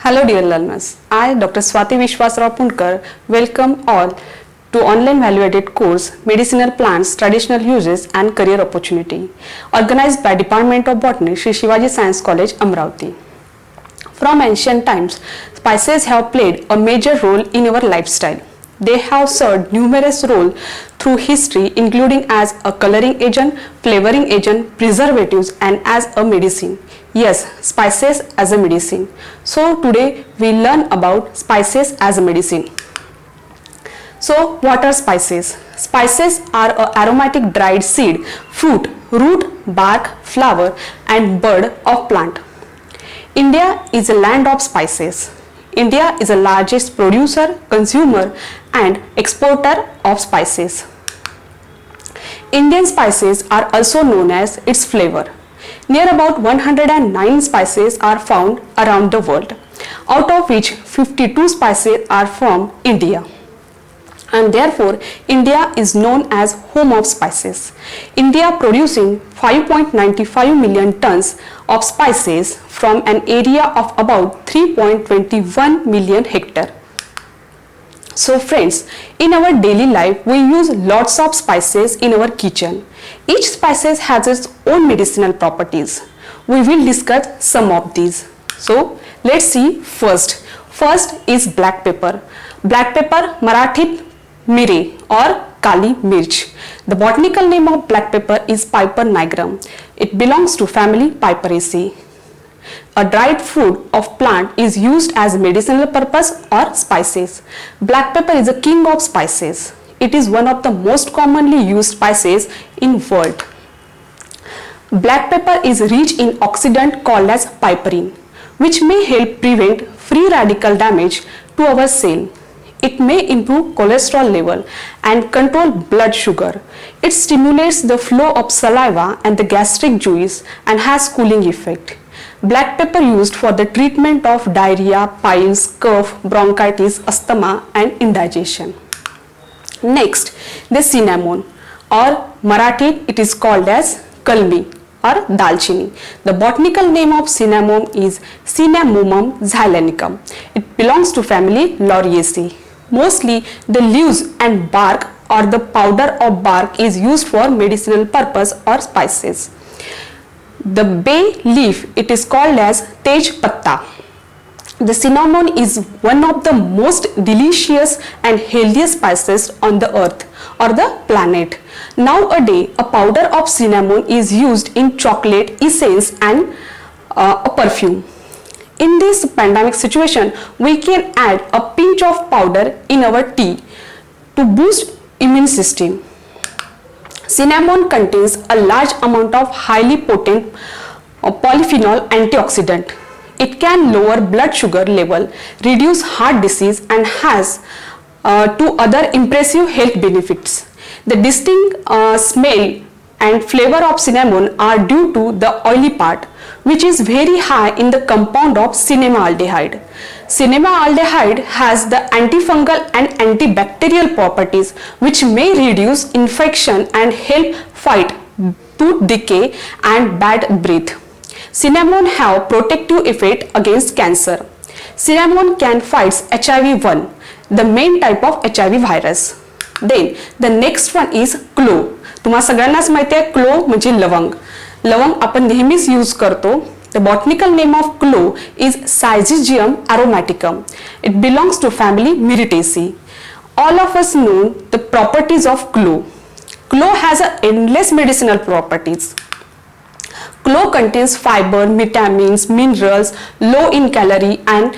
Hello dear learners, I Dr. Swati Vishwasrao Punkar welcome all to online value-added course Medicinal Plants, Traditional Uses and Career Opportunity organized by Department of Botany, Sri Shivaji Science College, Amravati. From ancient times, spices have played a major role in our lifestyle. They have served numerous roles through history, including as a coloring agent, flavoring agent, preservatives and as a medicine. Yes, spices as a medicine. So today we learn about spices as a medicine. So what are spices? Spices are a aromatic dried seed, fruit, root, bark, flower and bud of plant. India is a land of spices. India is the largest producer, consumer and exporter of spices. Indian spices are also known as its flavor. Near about 109 spices are found around the world, out of which 52 spices are from India. And therefore, India is known as home of spices. India producing 5.95 million tons of spices from an area of about 3.21 million hectare. So friends, in our daily life, we use lots of spices in our kitchen. Each spices has its own medicinal properties. We will discuss some of these. So let's see first. First is black pepper. Black pepper, Marathi Mire or Kali Mirch. The botanical name of black pepper is Piper nigrum. It belongs to family Piperaceae. A dried fruit of plant is used as medicinal purpose or spices. Black pepper is a king of spices. It is one of the most commonly used spices in world. Black pepper is rich in oxidant called as piperine, which may help prevent free radical damage to our cell. It may improve cholesterol level and control blood sugar. It stimulates the flow of saliva and the gastric juice and has cooling effect. Black pepper used for the treatment of diarrhea, piles, cough, bronchitis, asthma and indigestion. Next, the cinnamon or Marathi it is called as kalmi or dalchini. The botanical name of cinnamon is Cinnamomum xylenicum. It belongs to family Lauriaceae. Mostly the leaves and bark or the powder of bark is used for medicinal purpose or spices. The bay leaf it is called as tej patta. The cinnamon is one of the most delicious and healthiest spices on the earth or the planet. Nowadays, a powder of cinnamon is used in chocolate, essence and a perfume. In this pandemic situation, we can add a pinch of powder in our tea to boost immune system. Cinnamon contains a large amount of highly potent polyphenol antioxidant. It can lower blood sugar level, reduce heart disease and has two other impressive health benefits. The distinct smell and flavor of cinnamon are due to the oily part, which is very high in the compound of cinnamaldehyde. Cinnamaldehyde has the antifungal and antibacterial properties which may reduce infection and help fight tooth decay and bad breath. Cinnamon have protective effect against cancer. Cinnamon can fight HIV-1, the main type of HIV virus. Then the next one is clove. तुम्हा सगळ्यांनाच माहिती आहे clove म्हणजे लवंग. लवंग आपण नेहमीच use करतो. The botanical name of clove is Syzygium aromaticum. It belongs to family Myrtaceae. All of us know the properties of clove. Clove has endless medicinal properties. Clove contains fiber, vitamins, minerals, low in calorie and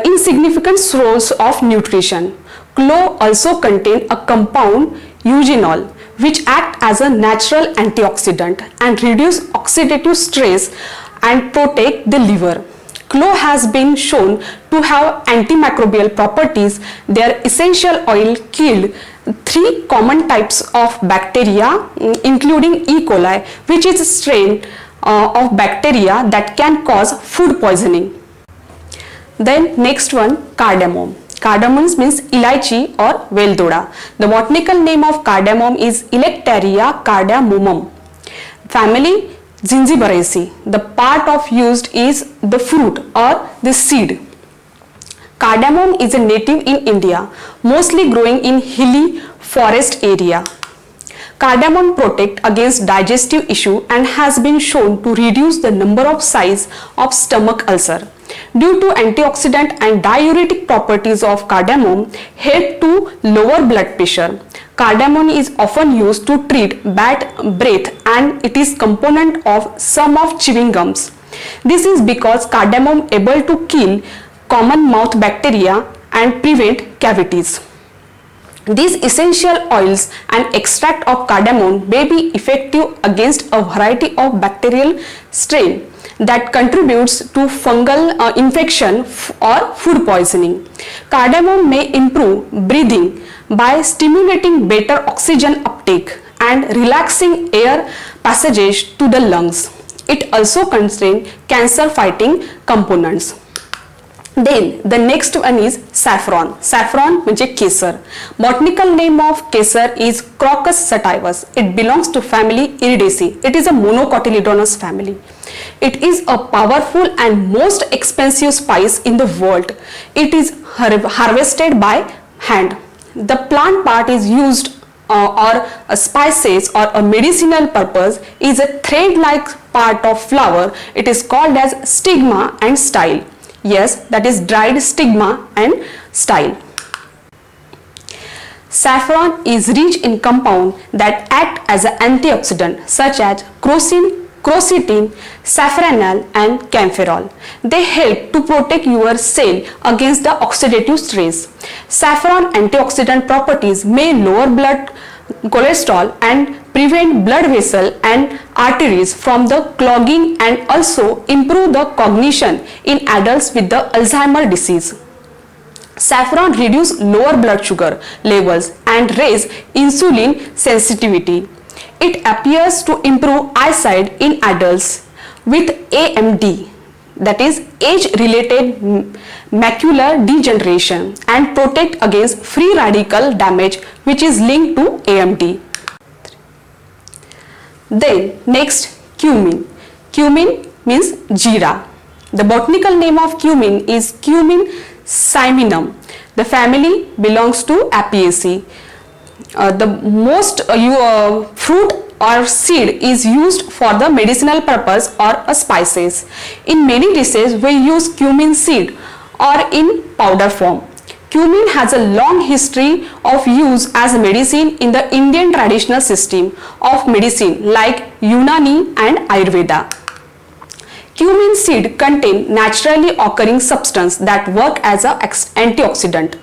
insignificant source of nutrition. Clove also contains a compound eugenol which act as a natural antioxidant and reduce oxidative stress and protect the liver. Clove has been shown to have antimicrobial properties. Their essential oil killed 3 common types of bacteria including E. coli, which is a strain of bacteria that can cause food poisoning. Then next one, cardamom. Cardamom means elaichi or veldoda. The botanical name of cardamom is Electaria cardamomum. Family Zinziberaceae. The part of used is the fruit or the seed. Cardamom is a native in India, mostly growing in hilly forest area. Cardamom protects against digestive issue and has been shown to reduce the number of size of stomach ulcer. Due to antioxidant and diuretic properties of cardamom help to lower blood pressure. Cardamom is often used to treat bad breath and it is component of some of chewing gums. This is because cardamom able to kill common mouth bacteria and prevent cavities. These essential oils and extract of cardamom may be effective against a variety of bacterial strain that contributes to fungal infection or food poisoning. Cardamom may improve breathing by stimulating better oxygen uptake and relaxing air passage to the lungs. It also contains cancer fighting components. Then the next one is saffron. Saffron म्हणजे केसर. Botanical name of kesar is Crocus sativus. It belongs to family Iridaceae. It is a monocotyledonous family. It is a powerful and most expensive spice in the world. It is harvested by hand. The plant part is used or spices or a medicinal purpose is a thread-like part of flower. It is called as stigma and style. Yes, that is dried stigma and style. Saffron is rich in compounds that act as an antioxidant such as quercetin, safranal and camphorol. They help to protect your cell against the oxidative stress. Saffron antioxidant properties may lower blood cholesterol and prevent blood vessel and arteries from the clogging and also improve the cognition in adults with the Alzheimer's disease. Saffron reduces lower blood sugar levels and raise insulin sensitivity. It appears to improve eyesight in adults with AMD, that is age-related macular degeneration, and protect against free radical damage which is linked to AMD. Then next, cumin. Cumin means jeera. The botanical name of cumin is Cumin cyminum. The family belongs to Apiaceae. The most fruit or seed is used for the medicinal purpose or spices. In many dishes we use cumin seed or in powder form. Cumin has a long history of use as medicine in the Indian traditional system of medicine like Unani and Ayurveda. Cumin seed contain naturally occurring substance that work as an antioxidant.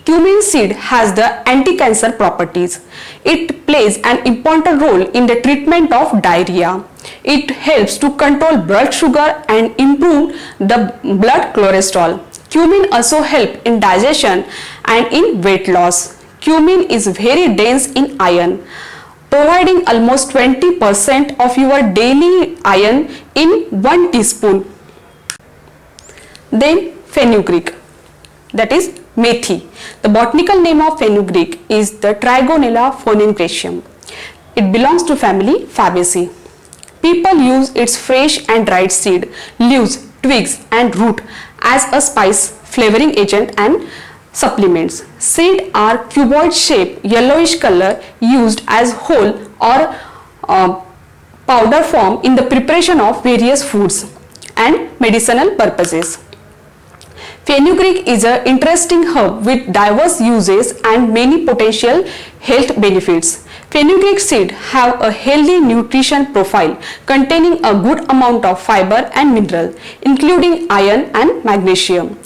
Cumin seed has the anti-cancer properties. It plays an important role in the treatment of diarrhea. It helps to control blood sugar and improve the blood cholesterol. Cumin also helps in digestion and in weight loss. Cumin is very dense in iron, providing almost 20% of your daily iron in 1 teaspoon. Then fenugreek, that is methi. The botanical name of fenugreek is the Trigonella phoenicraceum. It belongs to family Fabaceae. People use its fresh and dried seed, leaves, twigs and root as a spice, flavoring agent and supplements. Seeds are cuboid shape, yellowish color, used as whole or powder form in the preparation of various foods and medicinal purposes. Fenugreek is an interesting herb with diverse uses and many potential health benefits. Fenugreek seeds have a healthy nutrition profile containing a good amount of fiber and mineral, including iron and magnesium.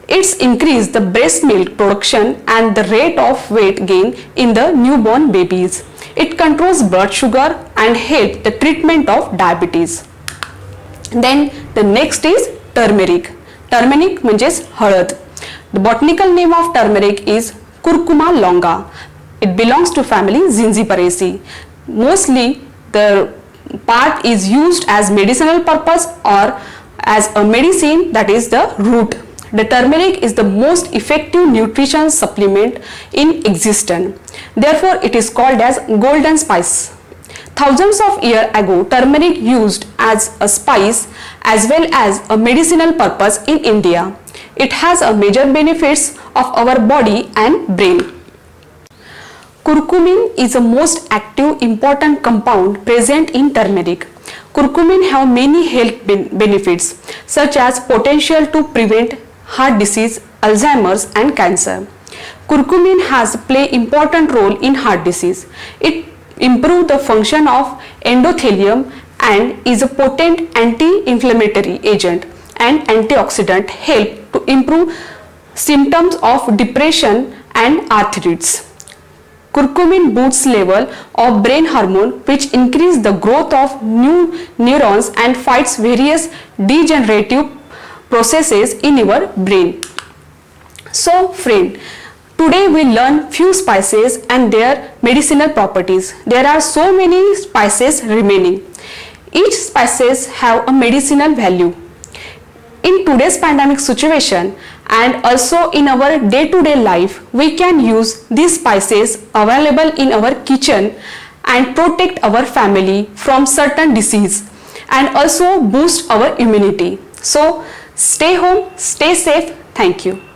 It's increased the breast milk production and the rate of weight gain in the newborn babies. It controls blood sugar and helps the treatment of diabetes. Then the next is turmeric. Turmeric means हळद. The botanical name of turmeric is Curcuma longa. It belongs to family Zinziberaceae. Mostly the part is used as medicinal purpose or as a medicine, that is the root. The turmeric is the most effective nutrition supplement in existence. Therefore, it is called as golden spice. Thousands of years ago, turmeric used as a spice as well as a medicinal purpose in India. It has a major benefits of our body and brain. Curcumin is the most active important compound present in turmeric. Curcumin have many health benefits such as potential to prevent heart disease, Alzheimer's and cancer. Curcumin has play important role in heart disease. It improve the function of endothelium and is a potent anti-inflammatory agent and antioxidant, help to improve symptoms of depression and arthritis. Curcumin boosts level of brain hormone which increase the growth of new neurons and fights various degenerative processes in your brain. So friend, today we learn few spices and their medicinal properties. There are so many spices remaining. Each spices have a medicinal value. In today's pandemic situation and also in our day-to-day life, we can use these spices available in our kitchen and protect our family from certain disease and also boost our immunity. So stay home, stay safe. Thank you.